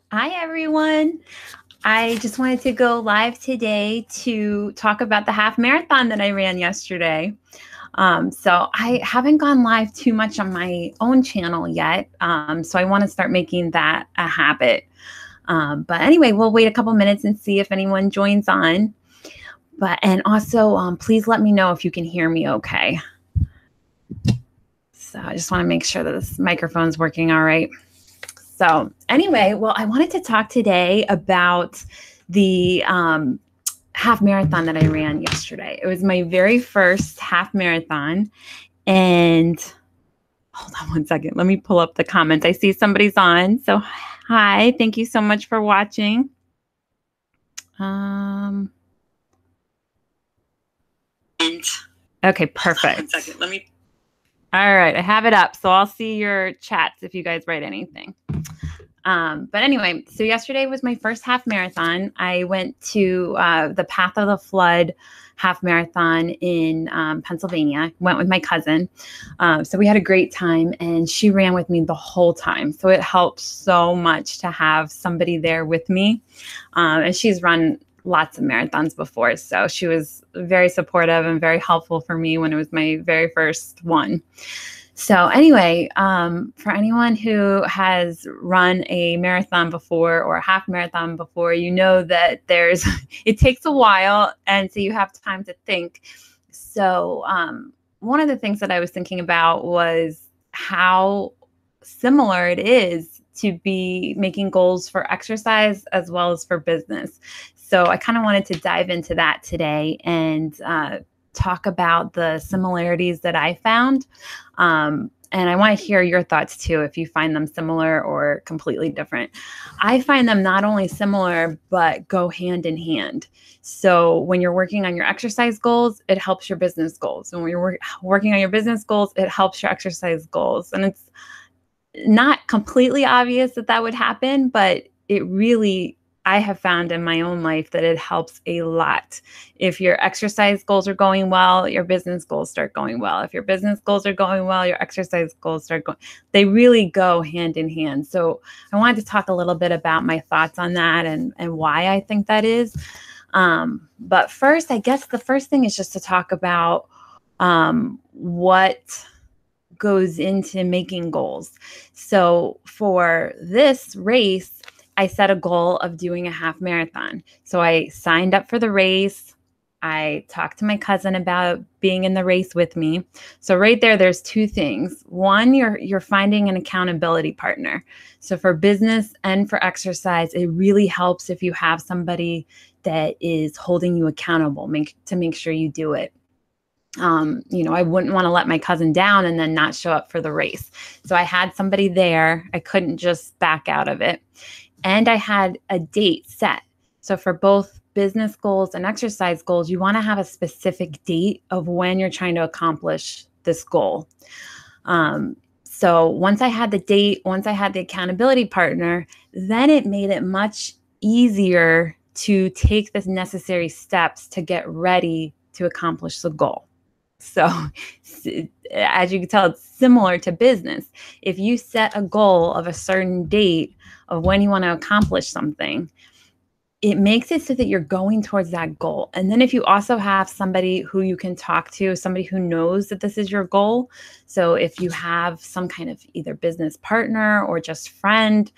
Hi, everyone. I just wanted to go live today to talk about the half marathon that I ran yesterday. So I haven't gone live too much on my own channel yet. So I want to start making that a habit. But anyway, we'll wait a couple minutes and see if anyone joins on. And also, please let me know if you can hear me okay. So I just want to make sure that this microphone's working all right. So anyway, well, I wanted to talk today about the half marathon that I ran yesterday. It was my very first half marathon. And hold on one second. Let me pull up the comments. I see somebody's on. So hi, thank you so much for watching. Okay, perfect. One second. All right, I have it up. So I'll see your chats if you guys write anything. But anyway, so yesterday was my first half marathon. I went to the Path of the Flood half marathon in Pennsylvania. Went with my cousin. So we had a great time, and she ran with me the whole time. So it helped so much to have somebody there with me. And she's run lots of marathons before. So she was very supportive and very helpful for me when it was my very first one. So anyway, for anyone who has run a marathon before or a half marathon before, you know that it takes a while, and so you have time to think. So one of the things that I was thinking about was how similar it is to be making goals for exercise as well as for business. So I kind of wanted to dive into that today and talk about the similarities that I found. And I want to hear your thoughts too, if you find them similar or completely different. I find them not only similar, but go hand in hand. So when you're working on your exercise goals, it helps your business goals. And when you're working on your business goals, it helps your exercise goals. And it's not completely obvious that would happen, but it really, I have found in my own life that it helps a lot. If your exercise goals are going well, your business goals start going well. If your business goals are going well, your exercise goals start going. They really go hand in hand. So I wanted to talk a little bit about my thoughts on that and why I think that is. But first, I guess the first thing is just to talk about what goes into making goals. So for this race, I set a goal of doing a half marathon. So I signed up for the race. I talked to my cousin about being in the race with me. So right there's two things. One, you're finding an accountability partner. So for business and for exercise, it really helps if you have somebody that is holding you accountable to make sure you do it. I wouldn't want to let my cousin down and then not show up for the race. So I had somebody there. I couldn't just back out of it. And I had a date set. So for both business goals and exercise goals, you want to have a specific date of when you're trying to accomplish this goal. So once I had the date, once I had the accountability partner, then it made it much easier to take the necessary steps to get ready to accomplish the goal. So as you can tell, it's similar to business. If you set a goal of a certain date of when you want to accomplish something, it makes it so that you're going towards that goal. And then if you also have somebody who you can talk to, somebody who knows that this is your goal. So if you have some kind of either business partner or just friend,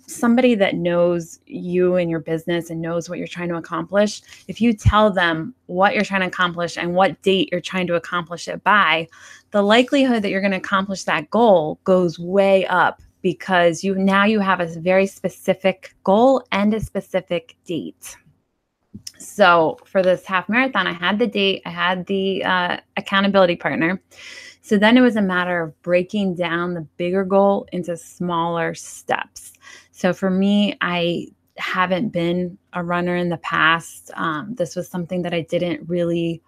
somebody that knows you and your business and knows what you're trying to accomplish, if you tell them what you're trying to accomplish and what date you're trying to accomplish it by, the likelihood that you're going to accomplish that goal goes way up because you have a very specific goal and a specific date. So for this half marathon, I had the date, I had the accountability partner. So then it was a matter of breaking down the bigger goal into smaller steps. So for me, I haven't been a runner in the past. This was something that I didn't really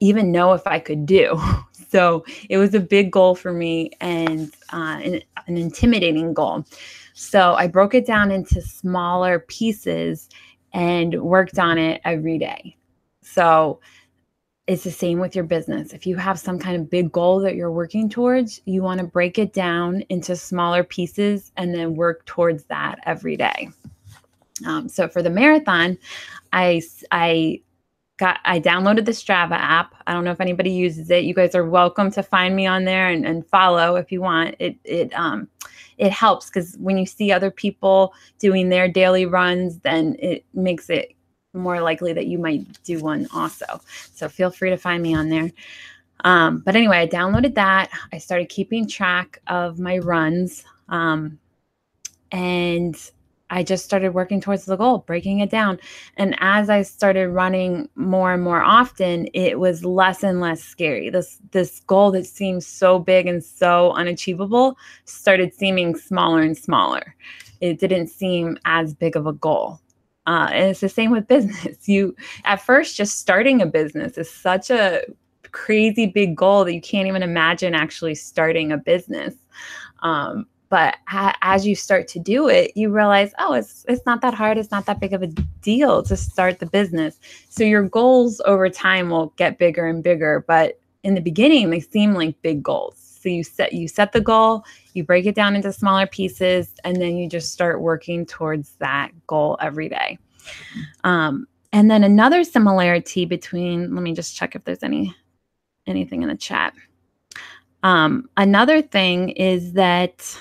even know if I could do. So it was a big goal for me and an intimidating goal. So I broke it down into smaller pieces and worked on it every day. So it's the same with your business. If you have some kind of big goal that you're working towards, you want to break it down into smaller pieces and then work towards that every day. So for the marathon, I downloaded the Strava app. I don't know if anybody uses it. You guys are welcome to find me on there and follow if you want. It helps because when you see other people doing their daily runs, then it makes it more likely that you might do one also. So feel free to find me on there. But anyway, I downloaded that. I started keeping track of my runs. And I just started working towards the goal, breaking it down. And as I started running more and more often, it was less and less scary. This goal that seems so big and so unachievable started seeming smaller and smaller. It didn't seem as big of a goal. And it's the same with business. At first, just starting a business is such a crazy big goal that you can't even imagine actually starting a business. But as you start to do it, you realize, oh, it's not that hard. It's not that big of a deal to start the business. So your goals over time will get bigger and bigger. But in the beginning, they seem like big goals. So you set the goal, you break it down into smaller pieces, and then you just start working towards that goal every day. And then another similarity between, let me just check if there's anything in the chat. Another thing is that,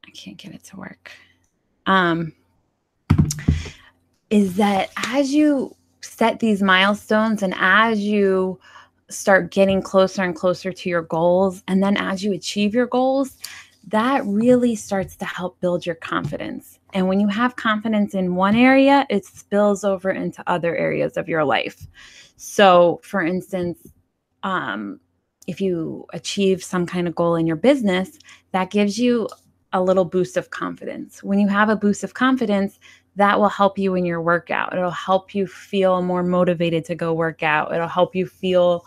I can't get it to work, is that as you set these milestones and as you start getting closer and closer to your goals, and then as you achieve your goals, that really starts to help build your confidence. And when you have confidence in one area, it spills over into other areas of your life. So for instance, if you achieve some kind of goal in your business, that gives you a little boost of confidence. When you have a boost of confidence, that will help you in your workout. It'll help you feel more motivated to go work out. It'll help you feel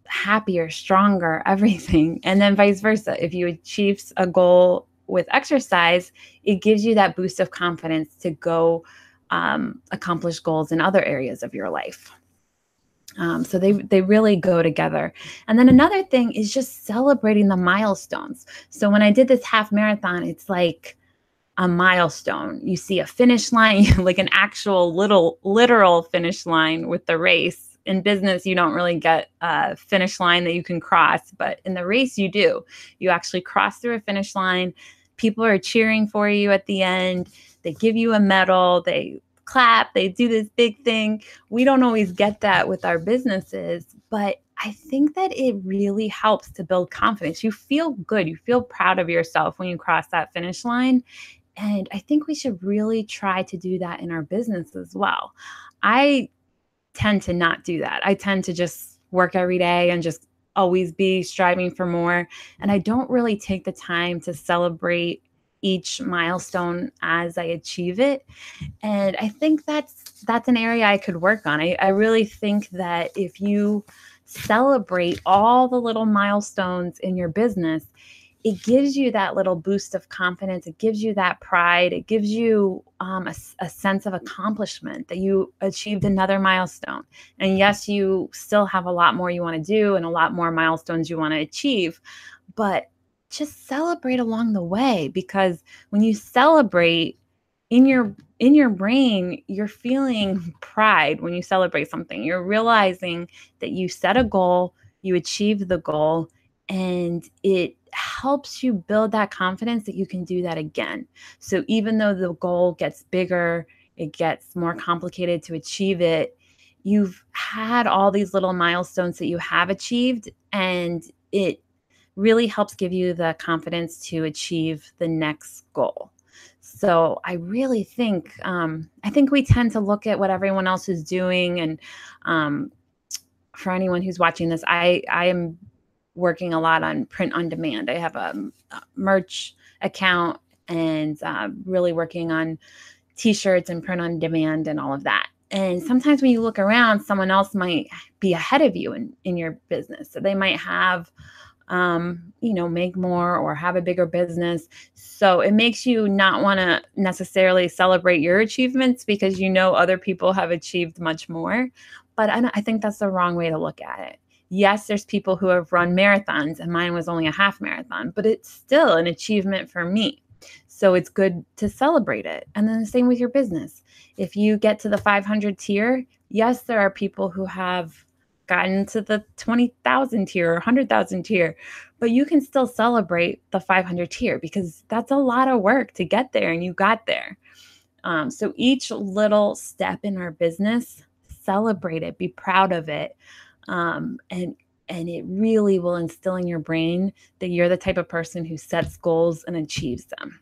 happier, stronger, everything. And then vice versa. If you achieve a goal with exercise, it gives you that boost of confidence to go accomplish goals in other areas of your life. So they really go together. And then another thing is just celebrating the milestones. So when I did this half marathon, it's like a milestone. You see a finish line, like an actual literal finish line with the race. In business, you don't really get a finish line that you can cross, but in the race you do. You actually cross through a finish line. People are cheering for you at the end. They give you a medal. They clap, they do this big thing. We don't always get that with our businesses, but I think that it really helps to build confidence. You feel good. You feel proud of yourself when you cross that finish line. And I think we should really try to do that in our business as well. I tend to not do that. I tend to just work every day and just always be striving for more. And I don't really take the time to celebrate each milestone as I achieve it. And I think that's an area I could work on. I really think that if you celebrate all the little milestones in your business, it gives you that little boost of confidence. It gives you that pride. It gives you a sense of accomplishment that you achieved another milestone. And yes, you still have a lot more you want to do and a lot more milestones you want to achieve, but just celebrate along the way, because when you celebrate in your brain, you're feeling pride. When you celebrate something, you're realizing that you set a goal, you achieved the goal, and it helps you build that confidence that you can do that again. So even though the goal gets bigger, it gets more complicated to achieve it, you've had all these little milestones that you have achieved, and it really helps give you the confidence to achieve the next goal. So I really think, I think we tend to look at what everyone else is doing. And for anyone who's watching this, I am working a lot on print on demand. I have a merch account and really working on t-shirts and print on demand and all of that. And sometimes when you look around, someone else might be ahead of you in your business. So they might have make more or have a bigger business. So it makes you not want to necessarily celebrate your achievements because other people have achieved much more. But I think that's the wrong way to look at it. Yes, there's people who have run marathons and mine was only a half marathon, but it's still an achievement for me. So it's good to celebrate it. And then the same with your business. If you get to the 500 tier, yes, there are people who have gotten to the 20,000 tier or 100,000 tier, but you can still celebrate the 500 tier because that's a lot of work to get there and you got there. So each little step in our business, celebrate it, be proud of it. And it really will instill in your brain that you're the type of person who sets goals and achieves them.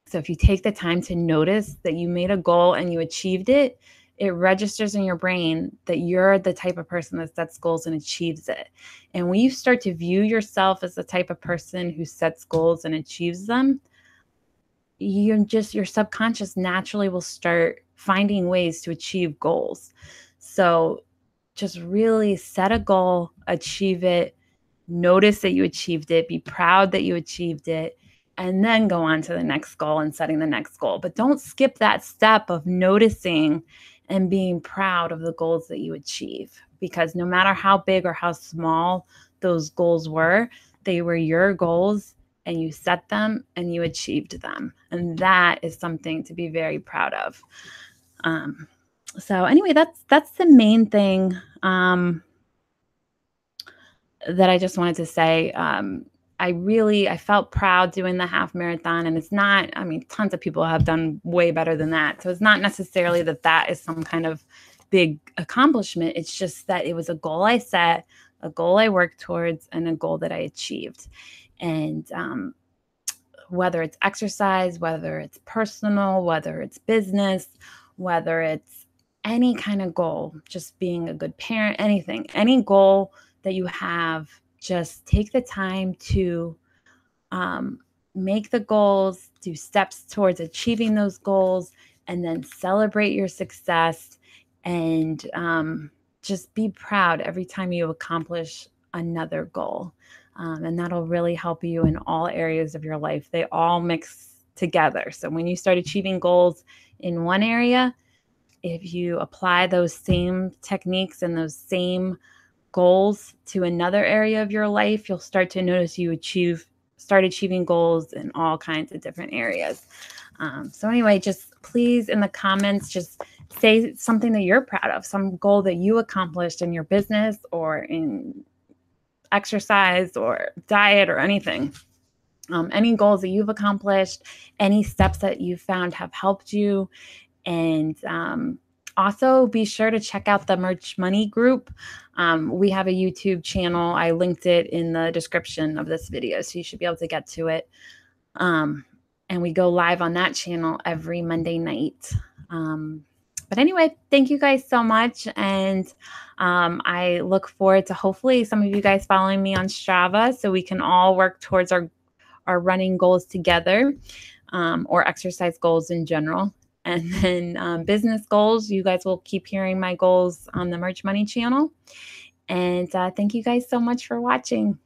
So if you take the time to notice that you made a goal and you achieved it, it registers in your brain that you're the type of person that sets goals and achieves it. And when you start to view yourself as the type of person who sets goals and achieves them, your subconscious naturally will start finding ways to achieve goals. So just really set a goal, achieve it, notice that you achieved it, be proud that you achieved it, and then go on to the next goal and setting the next goal. But don't skip that step of noticing and being proud of the goals that you achieve, because no matter how big or how small those goals were, they were your goals and you set them and you achieved them. And that is something to be very proud of. So anyway, that's the main thing that I just wanted to say. I felt proud doing the half marathon, and it's not, tons of people have done way better than that. So it's not necessarily that is some kind of big accomplishment. It's just that it was a goal I set, a goal I worked towards, and a goal that I achieved. And whether it's exercise, whether it's personal, whether it's business, whether it's any kind of goal, just being a good parent, anything, any goal that you have, just take the time to make the goals, do steps towards achieving those goals, and then celebrate your success, and just be proud every time you accomplish another goal. And that'll really help you in all areas of your life. They all mix together. So when you start achieving goals in one area, if you apply those same techniques and those same goals to another area of your life, you'll start to notice you start achieving goals in all kinds of different areas. So anyway, just please in the comments, just say something that you're proud of, some goal that you accomplished in your business or in exercise or diet or anything. Any goals that you've accomplished, any steps that you found have helped you. And also be sure to check out the Merch Money group. We have a YouTube channel. I linked it in the description of this video, so you should be able to get to it. And we go live on that channel every Monday night. But anyway, thank you guys so much. And I look forward to hopefully some of you guys following me on Strava so we can all work towards our running goals together, or exercise goals in general. And then business goals, you guys will keep hearing my goals on the Merch Money channel. And thank you guys so much for watching.